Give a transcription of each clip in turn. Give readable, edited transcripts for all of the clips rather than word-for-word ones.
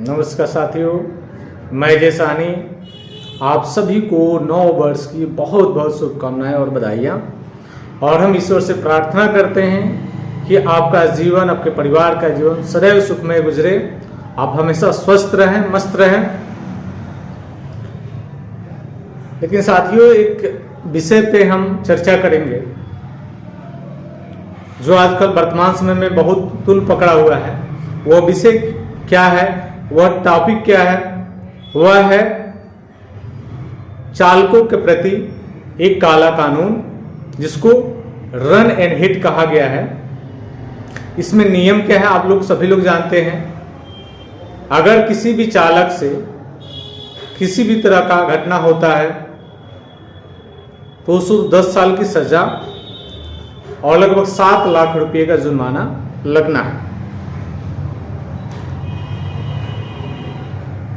नमस्कार साथियों, मैं जय साहनी आप सभी को नव वर्ष की बहुत बहुत शुभकामनाएं और बधाइयाँ। और हम ईश्वर से प्रार्थना करते हैं कि आपका जीवन, आपके परिवार का जीवन सदैव सुखमय गुजरे, आप हमेशा स्वस्थ रहें, मस्त रहें। लेकिन साथियों, एक विषय पे हम चर्चा करेंगे जो आजकल वर्तमान समय में बहुत तूल पकड़ा हुआ है। वह विषय क्या है, वह टॉपिक क्या है? वह है चालकों के प्रति एक काला कानून, जिसको रन एंड हिट कहा गया है। इसमें नियम क्या है आप लोग सभी लोग जानते हैं। अगर किसी भी चालक से किसी भी तरह का घटना होता है तो उसको 10 साल की सजा और लगभग 7 लाख रुपए का जुर्माना लगना है।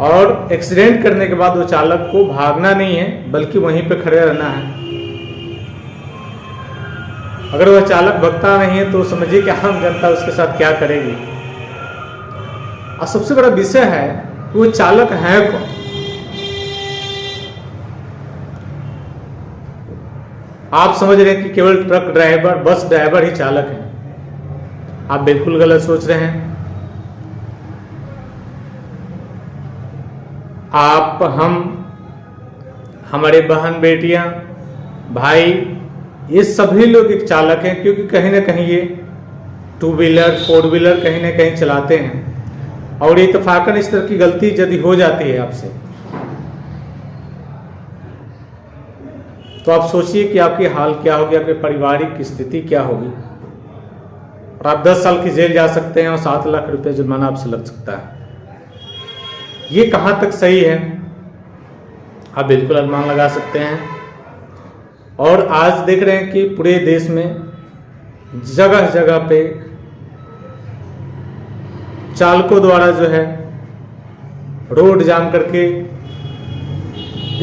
और एक्सीडेंट करने के बाद वो चालक को भागना नहीं है, बल्कि वहीं पे खड़े रहना है। अगर वह चालक भगता नहीं है तो समझिए कि आम जनता उसके साथ क्या करेगी। और सबसे बड़ा विषय है कि वो चालक है कौन। आप समझ रहे हैं कि केवल ट्रक ड्राइवर, बस ड्राइवर ही चालक हैं। आप बिल्कुल गलत सोच रहे हैं। आप, हम, हमारे बहन बेटियां, भाई, ये सभी लोग एक चालक हैं, क्योंकि कहीं ना कहीं ये 2 व्हीलर 4 व्हीलर कहीं ना कहीं चलाते हैं। और ये इत्तेफाकन इस तरह की गलती यदि हो जाती है आपसे, तो आप सोचिए कि आपकी हाल क्या होगी, आपके पारिवारिक स्थिति क्या होगी। और आप 10 साल की जेल जा सकते हैं और 7 लाख रुपए जुर्माना आपसे लग सकता है। ये कहाँ तक सही है, आप बिल्कुल अनुमान लगा सकते हैं। और आज देख रहे हैं कि पूरे देश में जगह जगह पे चालकों द्वारा जो है रोड जाम करके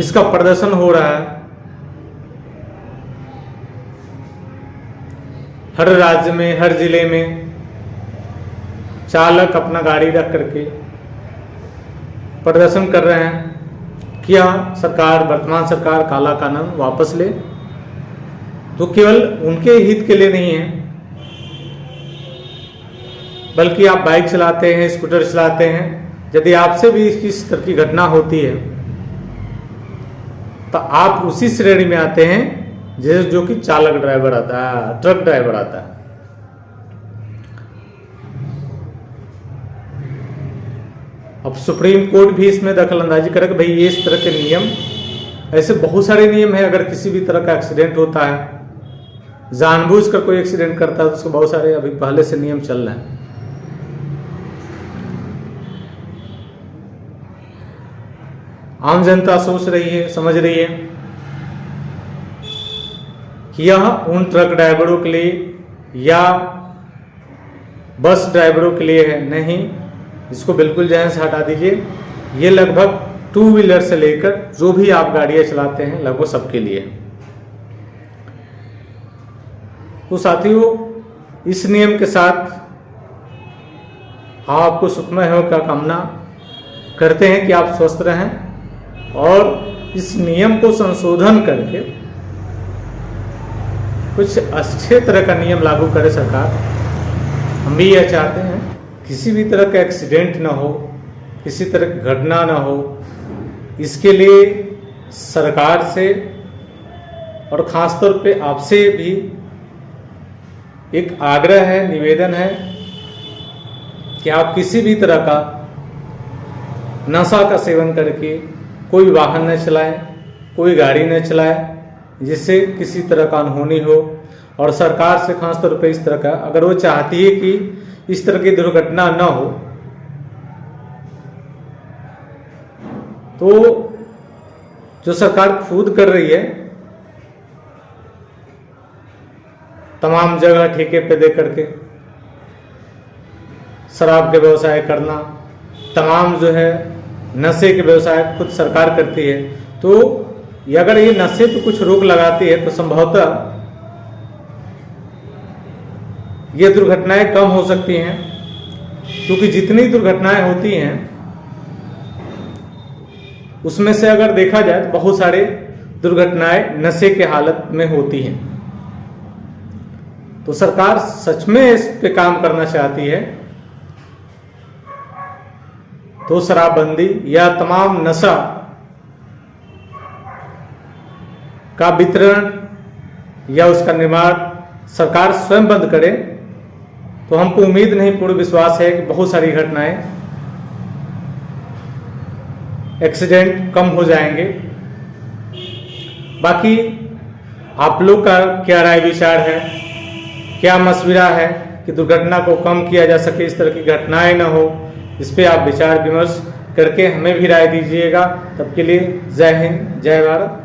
इसका प्रदर्शन हो रहा है। हर राज्य में, हर जिले में चालक अपना गाड़ी रख करके प्रदर्शन कर रहे हैं। क्या सरकार, वर्तमान सरकार काला कानून वापस ले, तो केवल उनके हित के लिए नहीं है, बल्कि आप बाइक चलाते हैं, स्कूटर चलाते हैं, यदि आपसे भी इस तरह की घटना होती है तो आप उसी श्रेणी में आते हैं जो कि चालक ड्राइवर आता है, ट्रक ड्राइवर आता है। अब सुप्रीम कोर्ट भी इसमें दखल अंदाजी करे कि भाई ये इस तरह के नियम, ऐसे बहुत सारे नियम है। अगर किसी भी तरह का एक्सीडेंट होता है, जानबूझकर कोई एक्सीडेंट करता है, तो उसको बहुत सारे अभी पहले से नियम चल रहे हैं। आम जनता सोच रही है, समझ रही है कि यह उन ट्रक ड्राइवरों के लिए या बस ड्राइवरों के लिए है। नहीं, इसको बिल्कुल जहन से हटा दीजिए। ये लगभग 2 व्हीलर से लेकर जो भी आप गाड़ियां चलाते हैं, लगभग सबके लिए। तो साथियों, इस नियम के साथ आपको सुखमय हो का कामना करते हैं कि आप स्वस्थ रहें और इस नियम को संशोधन करके कुछ अच्छे तरह का नियम लागू करे सरकार। हम भी यह चाहते हैं किसी भी तरह का एक्सीडेंट ना हो, किसी तरह की घटना ना हो। इसके लिए सरकार से और ख़ासतौर पे आपसे भी एक आग्रह है, निवेदन है कि आप किसी भी तरह का नशा का सेवन करके कोई वाहन न चलाएं, कोई गाड़ी न चलाएं, जिससे किसी तरह का अनहोनी हो। और सरकार से खासतौर पे इस तरह का, अगर वो चाहती है कि इस तरह की दुर्घटना न हो, तो जो सरकार खुद कर रही है, तमाम जगह ठेके पे दे करके शराब के व्यवसाय करना, तमाम जो है नशे के व्यवसाय खुद सरकार करती है। तो अगर ये नशे पे कुछ रोक लगाती है तो संभवतः ये दुर्घटनाएं कम हो सकती हैं। क्योंकि जितनी दुर्घटनाएं होती हैं उसमें से अगर देखा जाए तो बहुत सारे दुर्घटनाएं नशे के हालत में होती हैं। तो सरकार सच में इस पे काम करना चाहती है तो शराबबंदी या तमाम नशा का वितरण या उसका निर्माण सरकार स्वयं बंद करे तो हमको उम्मीद नहीं, पूर्ण विश्वास है कि बहुत सारी घटनाएं, एक्सीडेंट कम हो जाएंगे। बाकी आप लोग का क्या राय विचार है, क्या मशविरा है कि दुर्घटना को कम किया जा सके, इस तरह की घटनाएं न हो, इस पे आप विचार विमर्श करके हमें भी राय दीजिएगा। तब के लिए जय हिंद, जय भारत।